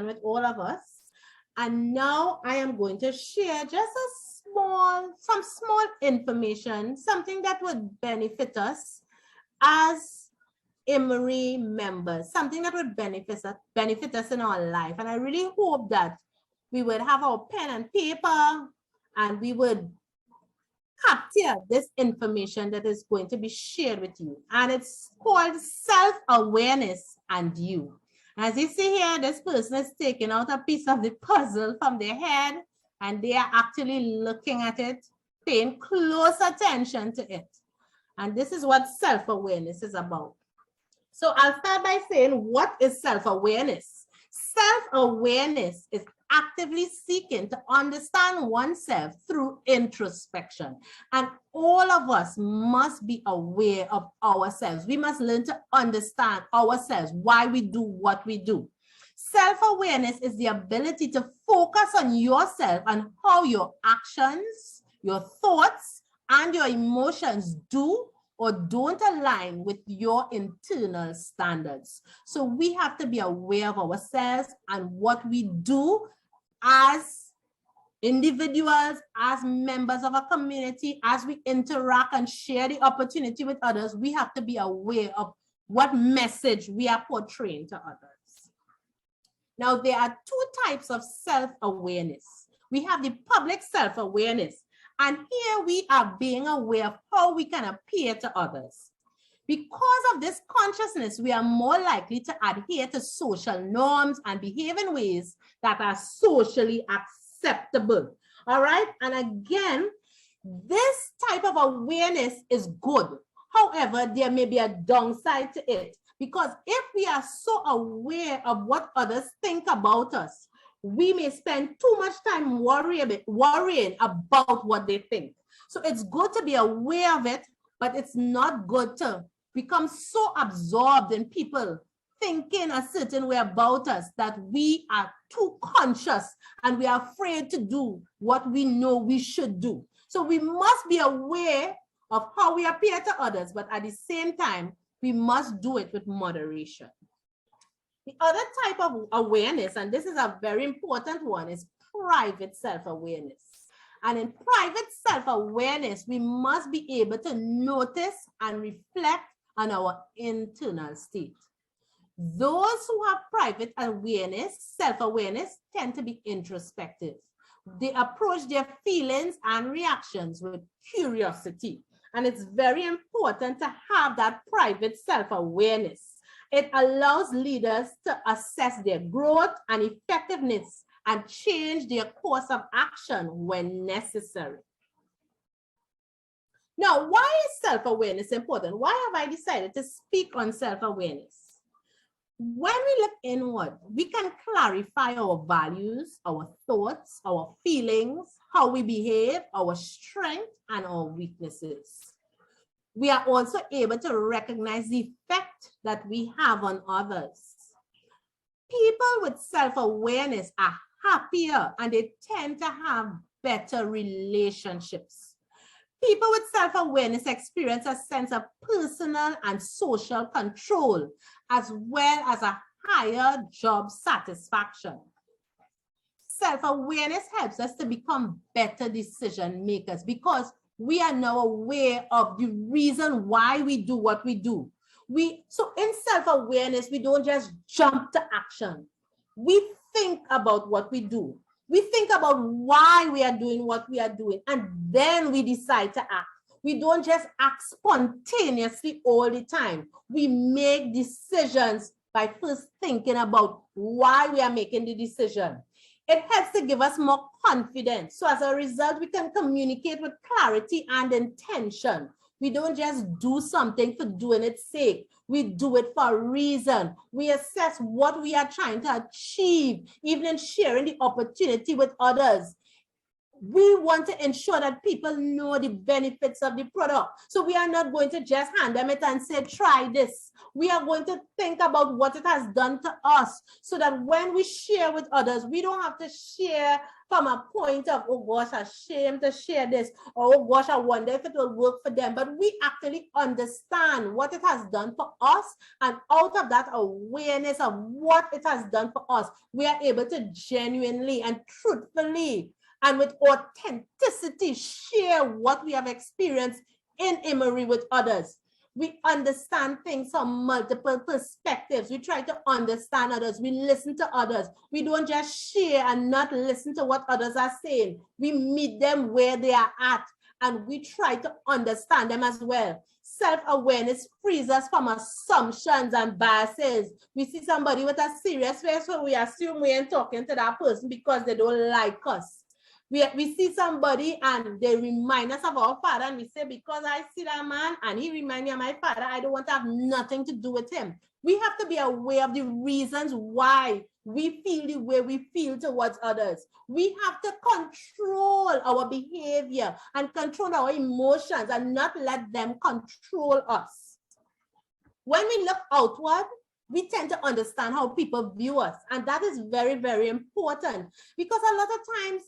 with all of us. And now I am going to share just some small information, something that would benefit us as Emory members, something that would benefit us in our life. And I really hope that we would have our pen and paper and we would capture this information that is going to be shared with you. And it's called self-awareness and you. As you see here, this person is taking out a piece of the puzzle from their head and they are actually looking at it, paying close attention to it. And this is what self-awareness is about. So I'll start by saying, what is self-awareness? Self-awareness is actively seeking to understand oneself through introspection. And all of us must be aware of ourselves. We must learn to understand ourselves, why we do what we do. Self-awareness is the ability to focus on yourself and how your actions, your thoughts, and your emotions do or don't align with your internal standards. So we have to be aware of ourselves and what we do as individuals, as members of a community, as we interact and share the opportunity with others. We have to be aware of what message we are portraying to others. Now, there are two types of self-awareness. We have the public self-awareness, and here we are being aware of how we can appear to others. Because of this consciousness, we are more likely to adhere to social norms and behave in ways that are socially acceptable. All right. And again, this type of awareness is good. However, there may be a downside to it, because if we are so aware of what others think about us, we may spend too much time worrying about what they think. So it's good to be aware of it, but it's not good to become so absorbed in people thinking a certain way about us that we are too conscious and we are afraid to do what we know we should do. So we must be aware of how we appear to others, but at the same time, we must do it with moderation. The other type of awareness, and this is a very important one, is private self-awareness. And in private self-awareness, we must be able to notice and reflect on our internal state. Those who have private awareness, self-awareness, tend to be introspective. They approach their feelings and reactions with curiosity. And it's very important to have that private self-awareness. It allows leaders to assess their growth and effectiveness and change their course of action when necessary. Now, why is self-awareness important? Why have I decided to speak on self-awareness? When we look inward, we can clarify our values, our thoughts, our feelings, how we behave, our strength, and our weaknesses. We are also able to recognize the effect that we have on others. People with self-awareness are happier and they tend to have better relationships. People with self-awareness experience a sense of personal and social control, as well as a higher job satisfaction. Self-awareness helps us to become better decision makers because we are now aware of the reason why we do what we do. So in self-awareness, we don't just jump to action. We think about what we do. We think about why we are doing what we are doing, and then we decide to act. We don't just act spontaneously all the time. We make decisions by first thinking about why we are making the decision. It helps to give us more confidence. So as a result, we can communicate with clarity and intention. We don't just do something for doing its sake. We do it for a reason. We assess what we are trying to achieve, even in sharing the opportunity with others. We want to ensure that people know the benefits of the product. So we are not going to just hand them it and say, try this. We are going to think about what it has done to us so that when we share with others, we don't have to share from a point of, oh gosh, I'm ashamed to share this, or oh gosh, I wonder if it will work for them. But we actually understand what it has done for us, and out of that awareness of what it has done for us, we are able to genuinely and truthfully and with authenticity share what we have experienced in Emory with others. We understand things from multiple perspectives. We try to understand others. We listen to others. We don't just share and not listen to what others are saying. We meet them where they are at, and we try to understand them as well. Self-awareness frees us from assumptions and biases. We see somebody with a serious face, so we assume we ain't talking to that person because they don't like us. We see somebody and they remind us of our father, and we say, because I see that man and he reminds me of my father, I don't want to have nothing to do with him. We have to be aware of the reasons why we feel the way we feel towards others. We have to control our behavior and control our emotions and not let them control us. When we look outward, we tend to understand how people view us. And that is very, very important, because a lot of times,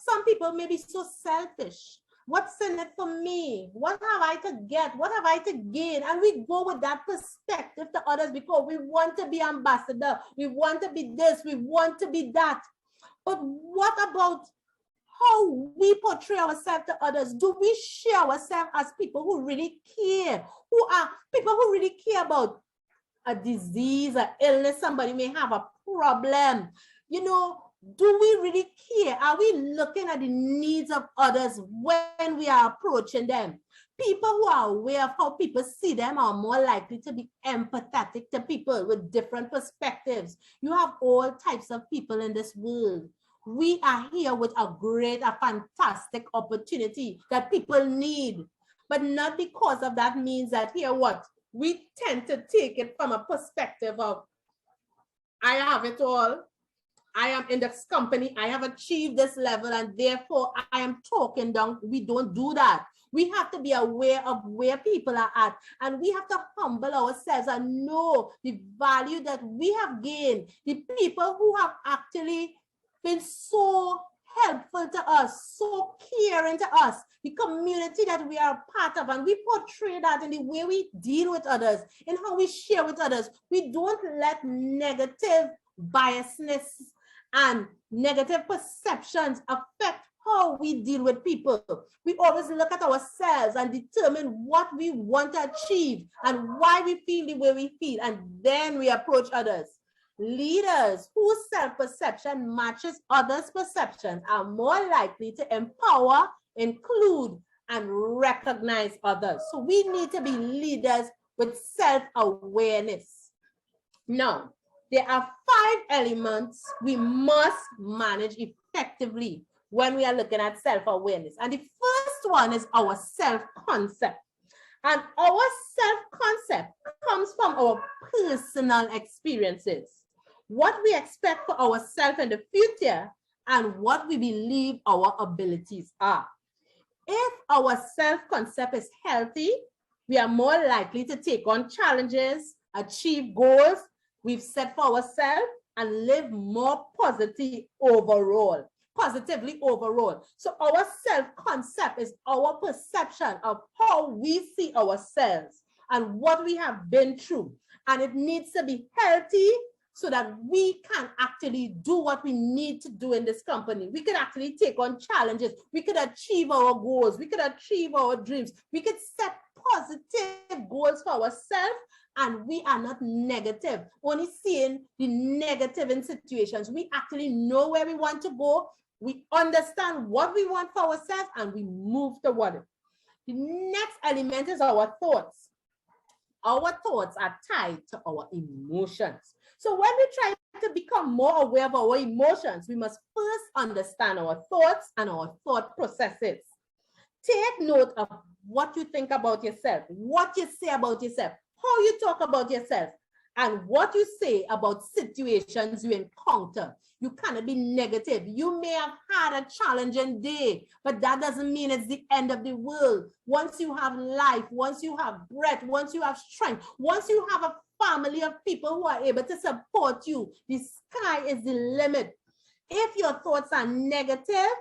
some people may be so selfish. What's in it for me? What have I to get? What have I to gain? And we go with that perspective to others because we want to be ambassador. We want to be this. We want to be that. But what about how we portray ourselves to others? Do we share ourselves as people who really care? Who are people who really care about a disease, an illness? Somebody may have a problem. You know, do we really care? Are we looking at the needs of others when we are approaching them? People who are aware of how people see them are more likely to be empathetic to people with different perspectives. You have all types of people in this world. We are here with a fantastic opportunity that people need. But not because of that means that here what? We tend to take it from a perspective of, I have it all. I am in this company, I have achieved this level, and therefore I am talking down. We don't do that. We have to be aware of where people are at, and we have to humble ourselves and know the value that we have gained. The people who have actually been so helpful to us, so caring to us, the community that we are a part of, and we portray that in the way we deal with others, in how we share with others. We don't let negative biasness and negative perceptions affect how we deal with people. We always look at ourselves and determine what we want to achieve and why we feel the way we feel, and then we approach others. Leaders whose self-perception matches others' perception are more likely to empower, include, and recognize others. So we need to be leaders with self-awareness. Now, there are 5 elements we must manage effectively when we are looking at self-awareness. And the first one is our self-concept. And our self-concept comes from our personal experiences, what we expect for ourselves in the future, and what we believe our abilities are. If our self-concept is healthy, we are more likely to take on challenges, achieve goals we've set for ourselves, and live more positively overall. So our self-concept is our perception of how we see ourselves and what we have been through. And it needs to be healthy so that we can actually do what we need to do in this company. We could actually take on challenges. We could achieve our goals. We could achieve our dreams. We could set positive goals for ourselves, and we are not negative, only seeing the negative in situations. We actually know where we want to go. We understand what we want for ourselves, and we move toward it. The next element is our thoughts. Our thoughts are tied to our emotions. So when we try to become more aware of our emotions, we must first understand our thoughts and our thought processes. Take note of what you think about yourself, what you say about yourself, how you talk about yourself, and what you say about situations you encounter. You cannot be negative. You may have had a challenging day, but that doesn't mean it's the end of the world. Once you have life, once you have breath, once you have strength, once you have a family of people who are able to support you, the sky is the limit. If your thoughts are negative,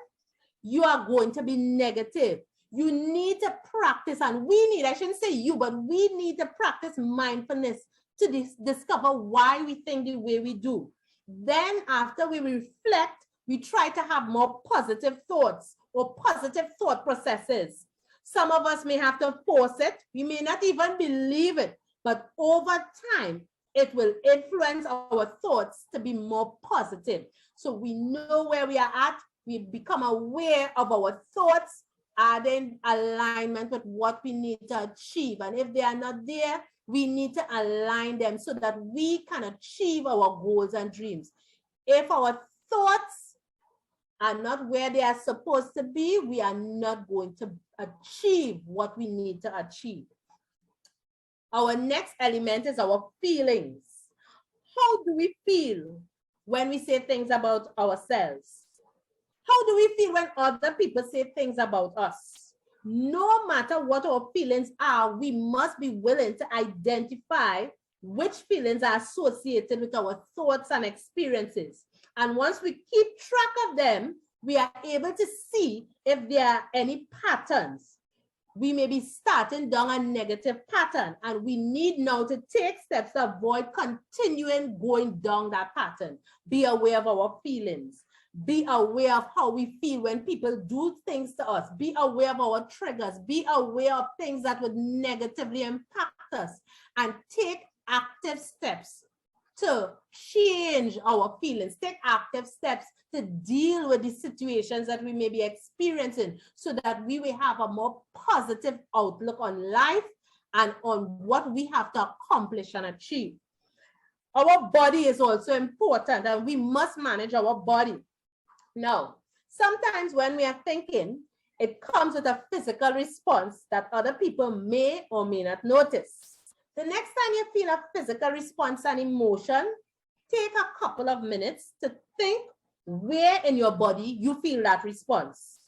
you are going to be negative. You need to practice, and I shouldn't say you, but we need to practice mindfulness to discover why we think the way we do. Then after we reflect, we try to have more positive thoughts or positive thought processes. Some of us may have to force it. We may not even believe it, but over time, it will influence our thoughts to be more positive. So we know where we are at. We become aware of our thoughts, are they in alignment with what we need to achieve? And if they are not there, we need to align them so that we can achieve our goals and dreams. If our thoughts are not where they are supposed to be, we are not going to achieve what we need to achieve. Our next element is our feelings. How do we feel when we say things about ourselves? How do we feel when other people say things about us? No matter what our feelings are, we must be willing to identify which feelings are associated with our thoughts and experiences. And once we keep track of them, we are able to see if there are any patterns. We may be starting down a negative pattern, and we need now to take steps to avoid continuing going down that pattern. Be aware of our feelings. Be aware of how we feel when people do things to us. Be aware of our triggers. Be aware of things that would negatively impact us, and take active steps to change our feelings. Take active steps to deal with the situations that we may be experiencing so that we will have a more positive outlook on life and on what we have to accomplish and achieve. Our body is also important, and we must manage our body. Now, sometimes when we are thinking, it comes with a physical response that other people may or may not notice. The next time you feel a physical response and emotion, take a couple of minutes to think where in your body you feel that response.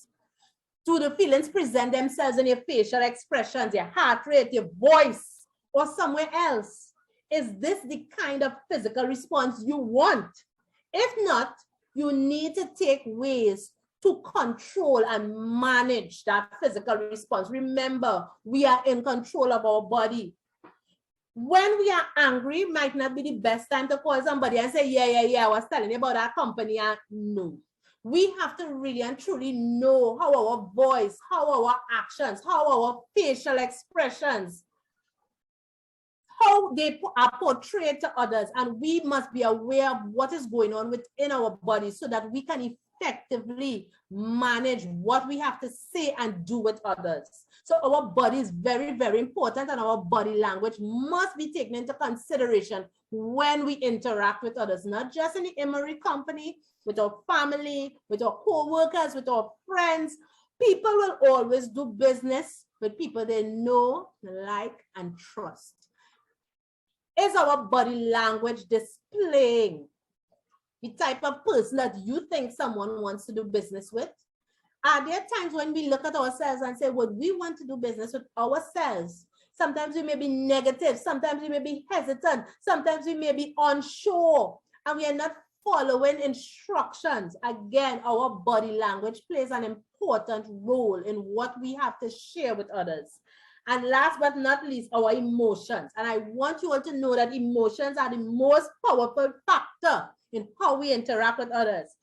Do the feelings present themselves in your facial expressions, your heart rate, your voice, or somewhere else? Is this the kind of physical response you want? If not, you need to take ways to control and manage that physical response. Remember, we are in control of our body. When we are angry, might not be the best time to call somebody and say, yeah, I was telling you about our company. And no, we have to really and truly know how our voice, how our actions, how our facial expressions, how they are portrayed to others. And we must be aware of what is going on within our body so that we can effectively manage what we have to say and do with others. So our body is very, very important, and our body language must be taken into consideration when we interact with others, not just in the Emory company, with our family, with our co-workers, with our friends. People will always do business with people they know, like, and trust. Is our body language displaying the type of person that you think someone wants to do business with? Are there times when we look at ourselves and say, would we want to do business with ourselves? Sometimes we may be negative. Sometimes we may be hesitant. Sometimes we may be unsure, and we are not following instructions. Again, our body language plays an important role in what we have to share with others. And last but not least, our emotions. And I want you all to know that emotions are the most powerful factor in how we interact with others.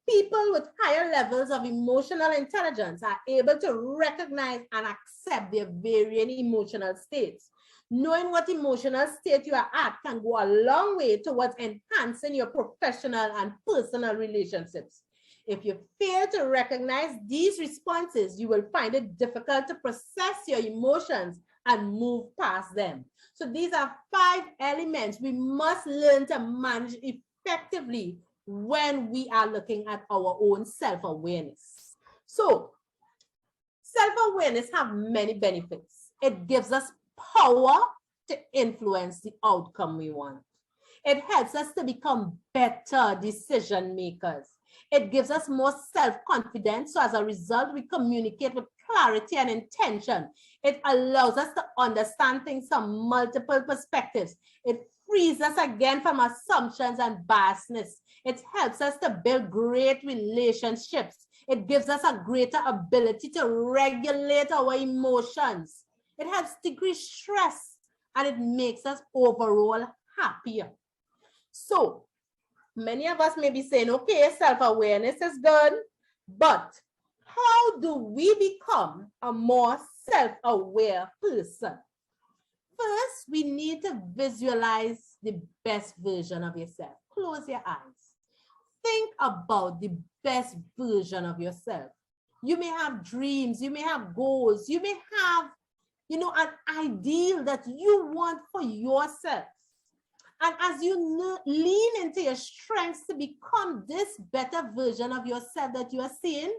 People with higher levels of emotional intelligence are able to recognize and accept their varying emotional states. Knowing what emotional state you are at can go a long way towards enhancing your professional and personal relationships. If you fail to recognize these responses, you will find it difficult to process your emotions and move past them. So these are 5 elements we must learn to manage effectively when we are looking at our own self-awareness. So self-awareness has many benefits. It gives us power to influence the outcome we want. It helps us to become better decision makers. It gives us more self-confidence. So as a result, we communicate with clarity and intention. It allows us to understand things from multiple perspectives. It frees us again from assumptions and biasness. It helps us to build great relationships. It gives us a greater ability to regulate our emotions. It helps decrease stress, and it makes us overall happier. So many of us may be saying, okay, self-awareness is good, but how do we become a more self-aware person? First, we need to visualize the best version of yourself. Close your eyes. Think about the best version of yourself. You may have dreams, you may have goals, you may have, an ideal that you want for yourself. And as you lean into your strengths to become this better version of yourself that you are seeing,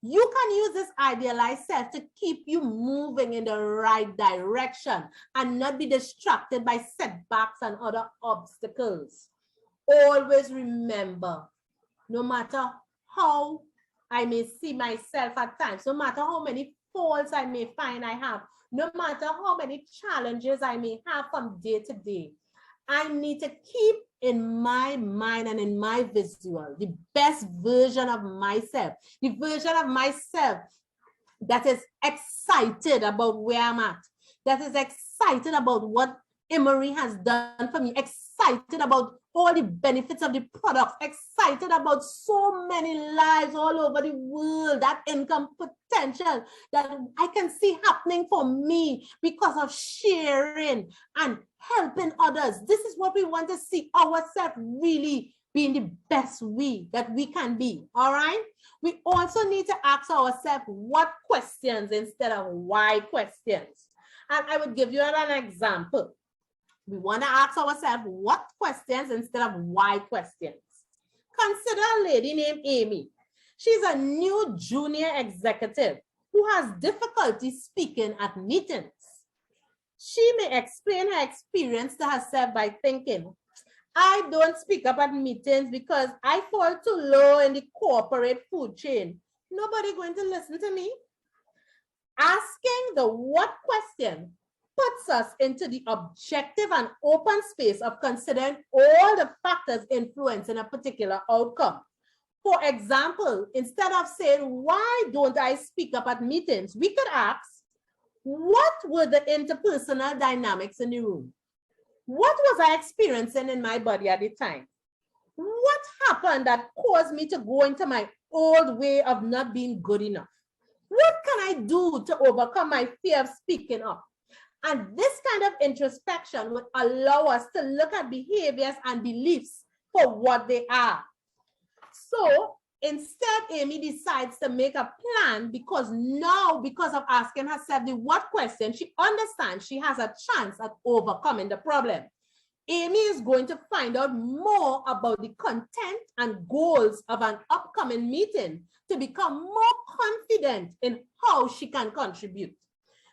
you can use this idealized self to keep you moving in the right direction and not be distracted by setbacks and other obstacles. Always remember, no matter how I may see myself at times, no matter how many faults I may find I have, no matter how many challenges I may have from day to day, I need to keep in my mind and in my visual the best version of myself, the version of myself that is excited about where I'm at, that is excited about what Emory has done for me, excited about all the benefits of the products, excited about so many lives all over the world, that income potential that I can see happening for me because of sharing and helping others. This is what we want to see ourselves really being the best we that we can be. All right. We also need to ask ourselves what questions instead of why questions. And I would give you an example. We want to ask ourselves what questions instead of why questions. Consider a lady named Amy. She's a new junior executive who has difficulty speaking at meetings. She may explain her experience to herself by thinking, I don't speak up at meetings because I fall too low in the corporate food chain. Nobody going to listen to me. Asking the what question puts us into the objective and open space of considering all the factors influencing a particular outcome. For example, instead of saying, why don't I speak up at meetings? We could ask, what were the interpersonal dynamics in the room? What was I experiencing in my body at the time? What happened that caused me to go into my old way of not being good enough? What can I do to overcome my fear of speaking up? And this kind of introspection would allow us to look at behaviors and beliefs for what they are. So instead, Amy decides to make a plan because now, because of asking herself the what question, she understands she has a chance at overcoming the problem. Amy is going to find out more about the content and goals of an upcoming meeting to become more confident in how she can contribute.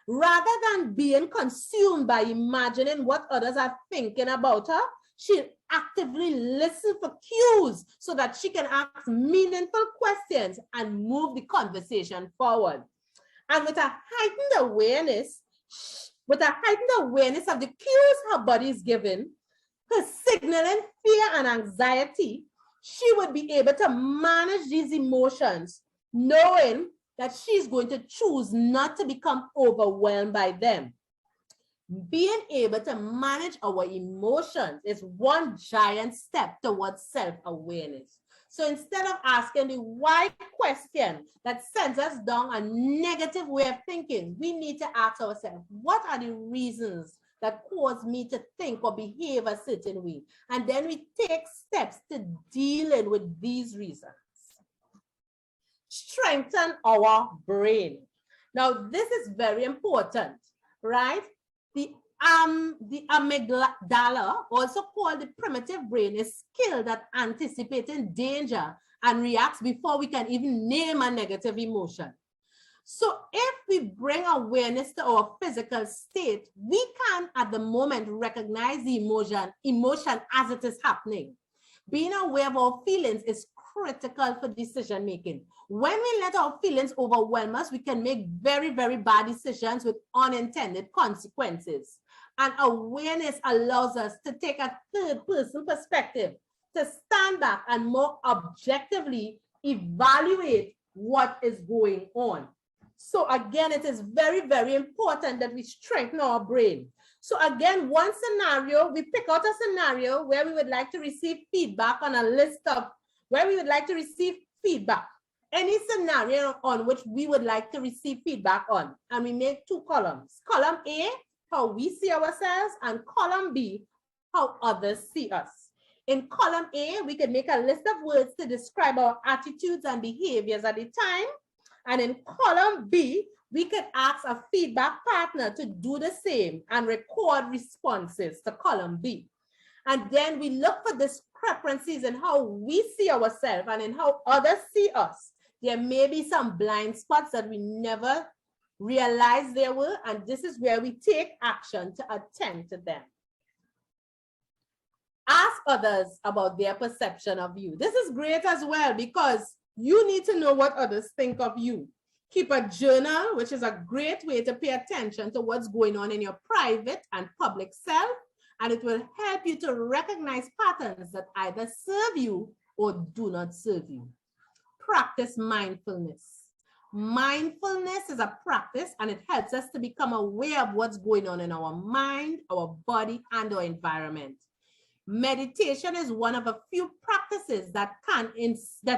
Rather than being consumed by imagining what others are thinking about her, she'll actively listen for cues so that she can ask meaningful questions and move the conversation forward. And with a heightened awareness of the cues her body is giving, her signaling fear and anxiety, she would be able to manage these emotions, knowing that she's going to choose not to become overwhelmed by them. Being able to manage our emotions is one giant step towards self-awareness. So instead of asking the why question that sends us down a negative way of thinking, we need to ask ourselves, what are the reasons that cause me to think or behave a certain way? And then we take steps to dealing with these reasons. Strengthen our brain. Now, this is very important, right? The amygdala, also called the primitive brain, is skilled at anticipating danger and reacts before we can even name a negative emotion. So if we bring awareness to our physical state, we can at the moment recognize the emotion as it is happening. Being aware of our feelings is critical for decision making. When we let our feelings overwhelm us, we can make very, very bad decisions with unintended consequences. And awareness allows us to take a third person perspective, to stand back and more objectively evaluate what is going on. So again, it is very, very important that we strengthen our brain. So again, one scenario, we pick out a scenario where we would like to receive feedback on a list of where we would like to receive feedback. Any scenario on which we would like to receive feedback on. And we make two columns. Column A, how we see ourselves, and column B, how others see us. In column A, we can make a list of words to describe our attitudes and behaviors at the time. And in column B, we could ask a feedback partner to do the same and record responses to column B. And then we look for discrepancies in how we see ourselves and in how others see us. There may be some blind spots that we never realized there were, and this is where we take action to attend to them. Ask others about their perception of you. This is great as well because you need to know what others think of you. Keep a journal, which is a great way to pay attention to what's going on in your private and public self, and it will help you to recognize patterns that either serve you or do not serve you. Practice mindfulness. Mindfulness is a practice, and it helps us to become aware of what's going on in our mind, our body, and our environment. Meditation is one of a few practices that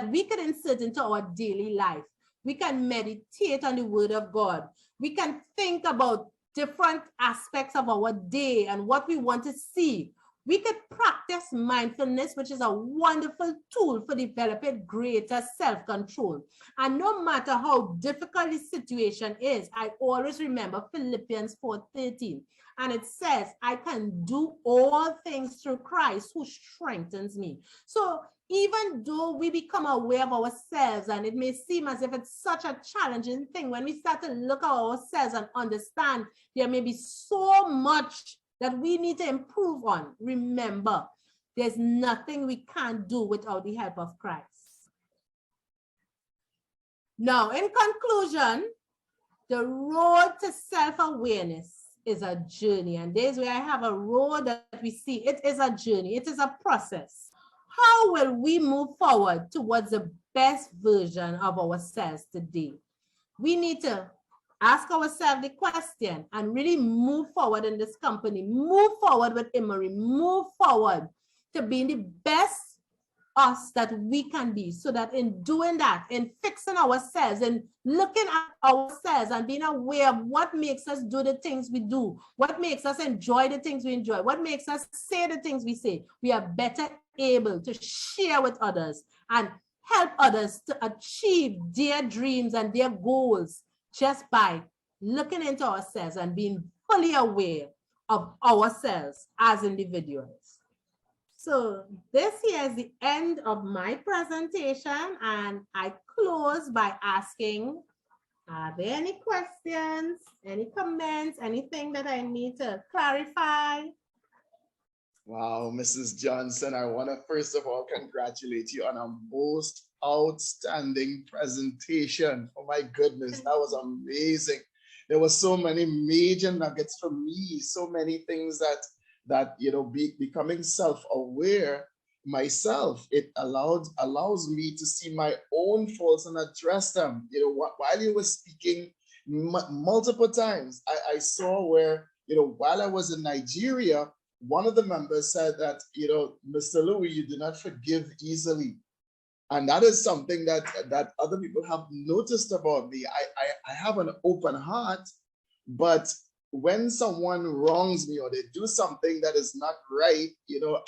we can insert into our daily life. We can meditate on the word of God. We can think about different aspects of our day and what we want to see. We could practice mindfulness, which is a wonderful tool for developing greater self-control. And no matter how difficult the situation is, I always remember Philippians 4:13. And it says, I can do all things through Christ who strengthens me. So even though we become aware of ourselves, and it may seem as if it's such a challenging thing, when we start to look at ourselves and understand there may be so much that we need to improve on, remember, there's nothing we can't do without the help of Christ. Now, in conclusion, the road to self-awareness is a journey, and there's where I have a road that we see. It is a journey. It is a process. How will we move forward towards the best version of ourselves today? We need to ask ourselves the question and really move forward in this company. Move forward with Emory. Move forward to being the best us that we can be, so that in doing that, in fixing ourselves and looking at ourselves and being aware of what makes us do the things we do, what makes us enjoy the things we enjoy, what makes us say the things we say, we are better able to share with others and help others to achieve their dreams and their goals just by looking into ourselves and being fully aware of ourselves as individuals. So this here is the end of my presentation, and I close by asking, are there any questions, any comments, anything that I need to clarify? Wow, Mrs. Johnson, I want to first of all congratulate you on a most outstanding presentation. Oh my goodness, that was amazing. There were so many major nuggets for me, so many things that becoming self-aware myself, it allows me to see my own faults and address them. While you were speaking multiple times, I saw where, while I was in Nigeria, one of the members said that, Mr. Louis, you do not forgive easily. And that is something that other people have noticed about me. I have an open heart, but when someone wrongs me or they do something that is not right,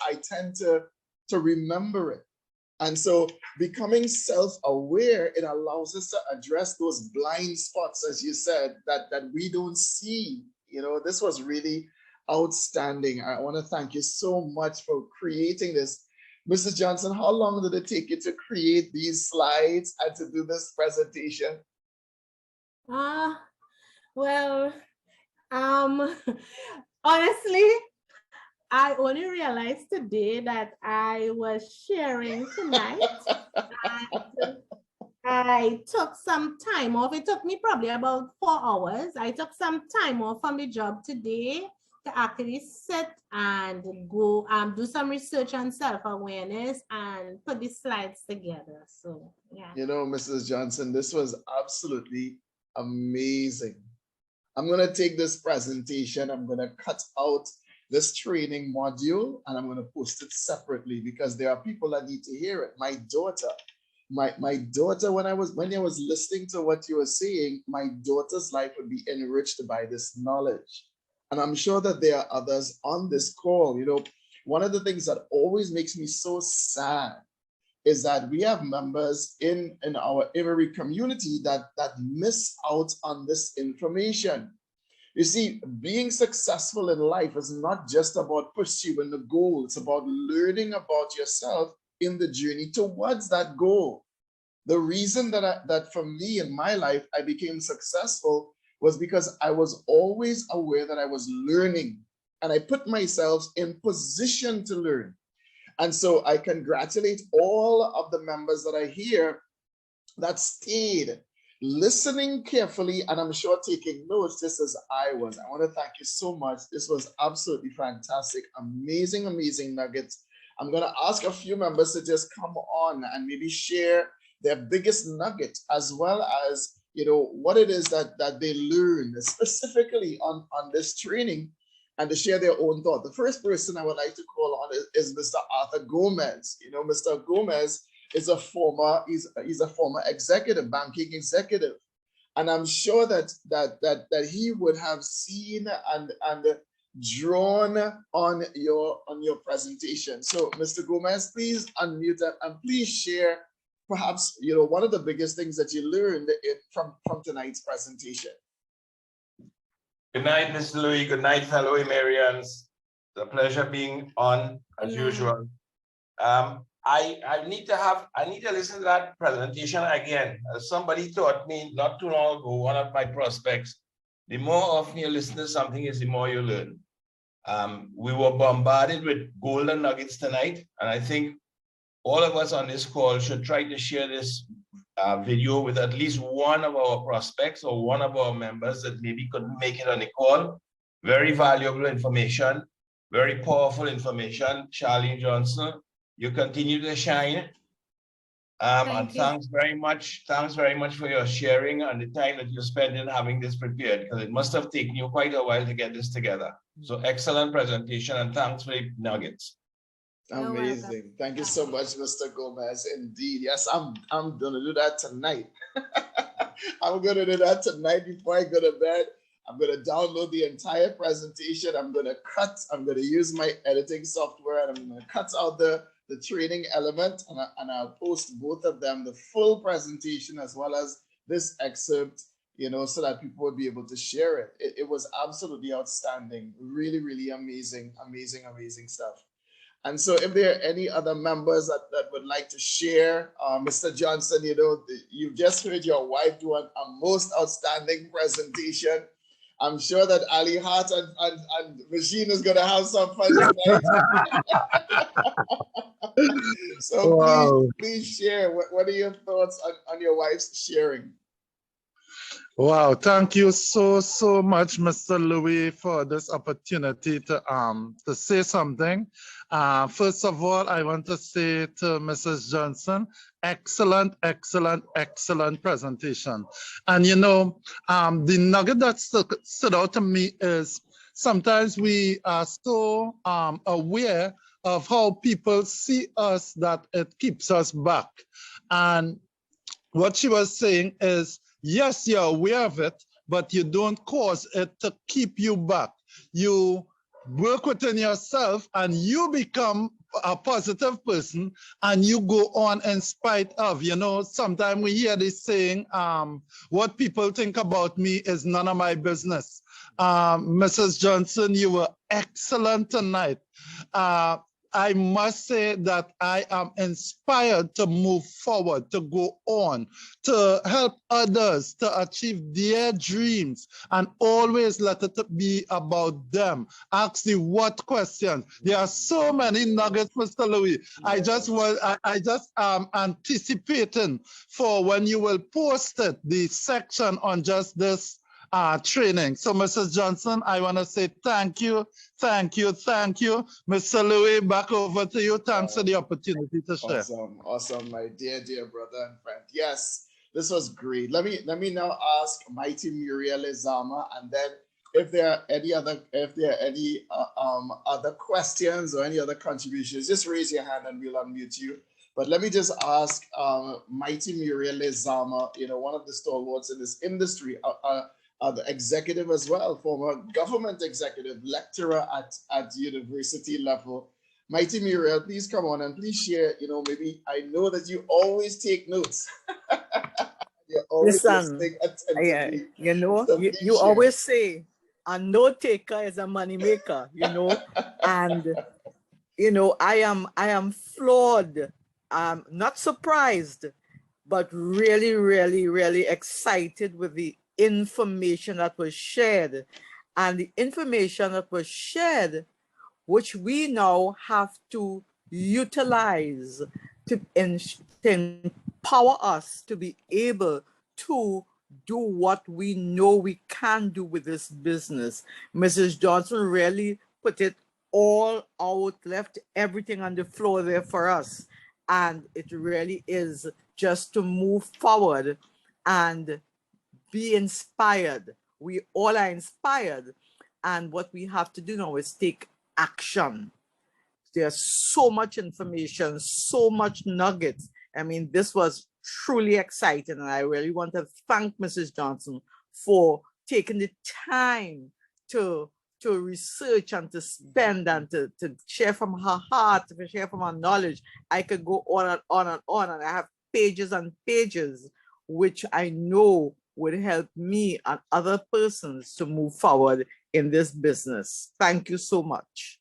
I tend to remember it. And so becoming self-aware, it allows us to address those blind spots, as you said, that we don't see. This was really outstanding. I want to thank you so much for creating this. Mrs. Johnson, how long did it take you to create these slides and to do this presentation? Ah, well, um, honestly, I only realized today that I was sharing tonight. And I took some time off. It took me probably about 4 hours. I took some time off from the job today to actually sit and go do some research on self-awareness and put the slides together. So yeah. You know, Mrs. Johnson, this was absolutely amazing. I'm going to take this presentation, I'm going to cut out this training module, and I'm going to post it separately because there are people that need to hear it. My daughter, when I was listening to what you were saying, my daughter's life would be enriched by this knowledge. And I'm sure that there are others on this call. You know, one of the things that always makes me so sad is that we have members in our Ivory community that miss out on this information. You see, being successful in life is not just about pursuing the goal. It's about learning about yourself in the journey towards that goal. The reason that for me in my life, I became successful was because I was always aware that I was learning and I put myself in position to learn. And so I congratulate all of the members that are here that stayed listening carefully, and I'm sure taking notes just as I was. I want to thank you so much. This was absolutely fantastic. Amazing, amazing nuggets. I'm going to ask a few members to just come on and maybe share their biggest nugget, as well as, you know, what it is that they learned specifically on this training, and to share their own thought. The first person I would like to call on is Mr. Arthur Gomez. You know, Mr. Gomez is a former executive, banking executive. And I'm sure that he would have seen and drawn on your presentation. So Mr. Gomez, please unmute and please share perhaps, you know, one of the biggest things that you learned from tonight's presentation. Good night, Mr. Louis. Good night, fellow Americans. It's a pleasure being on as usual. I need to listen to that presentation again. As somebody taught me not too long ago, one of my prospects, the more often you listen to something is the more you learn. We were bombarded with golden nuggets tonight, and I think all of us on this call should try to share this video with at least one of our prospects or one of our members that maybe couldn't make it on the call. Very valuable information, very powerful information. Charlene Johnson, you continue to shine. And thanks very much for your sharing and the time that you spent in having this prepared, because it must have taken you quite a while to get this together. So excellent presentation, and thanks for the nuggets. Amazing. Thank you so much, Mr. Gomez. Indeed. Yes, I'm going to do that tonight. I'm going to do that tonight before I go to bed. I'm going to download the entire presentation. I'm going to use my editing software, and I'm going to cut out the training element, and I'll post both of them, the full presentation as well as this excerpt, you know, so that people would be able to share it. It was absolutely outstanding. Really, really amazing, amazing, amazing stuff. And so if there are any other members that would like to share, Mr. Johnson, you know, you've just heard your wife do a most outstanding presentation. I'm sure that Ali Hart and Regine is going to have some fun tonight. So wow. please share. What are your thoughts on your wife's sharing? Wow, thank you so much, Mr. Louis, for this opportunity to say something. First of all, I want to say to Mrs. Johnson, excellent presentation. And you know, the nugget that stood out to me is sometimes we are so aware of how people see us that it keeps us back. And what she was saying is, yes, you're aware of it, but you don't cause it to keep you back. You work within yourself and you become a positive person and you go on in spite of. You know, sometimes we hear this saying, what people think about me is none of my business. Mrs. Johnson, you were excellent tonight. I must say that I am inspired to move forward, to go on, to help others to achieve their dreams, and always let it be about them. Ask the what questions. There are so many nuggets, Mr. Louis. I just anticipating for when you will post it, the section on just this training. So, Mrs. Johnson, I want to say thank you, thank you, thank you. Mr. Louis, back over to you. Thanks for the opportunity to share. Awesome, awesome, my dear brother and friend. Yes, this was great. Let me now ask Mighty Muriel Izama, and then if there are any other questions or any other contributions, just raise your hand and we'll unmute you. But let me just ask Mighty Muriel Izama, one of the stalwarts in this industry, the executive as well, former government executive, lecturer at university level. Mighty Muriel, please come on and please share, maybe I know that you always take notes. You're always listening attentively. You always say a note taker is a money maker, and I am floored. Not surprised, but really, really, really excited with the information that was shared. And the information that was shared, which we now have to utilize to empower us to be able to do what we know we can do with this business. Mrs. Johnson really put it all out, left everything on the floor there for us. And it really is just to move forward and be inspired. We all are inspired. And what we have to do now is take action. There's so much information, so much nuggets. I mean, this was truly exciting. And I really want to thank Mrs. Johnson for taking the time to research and to spend and to share from her heart, to share from her knowledge. I could go on and on and on, and I have pages and pages, which I know would help me and other persons to move forward in this business. Thank you so much.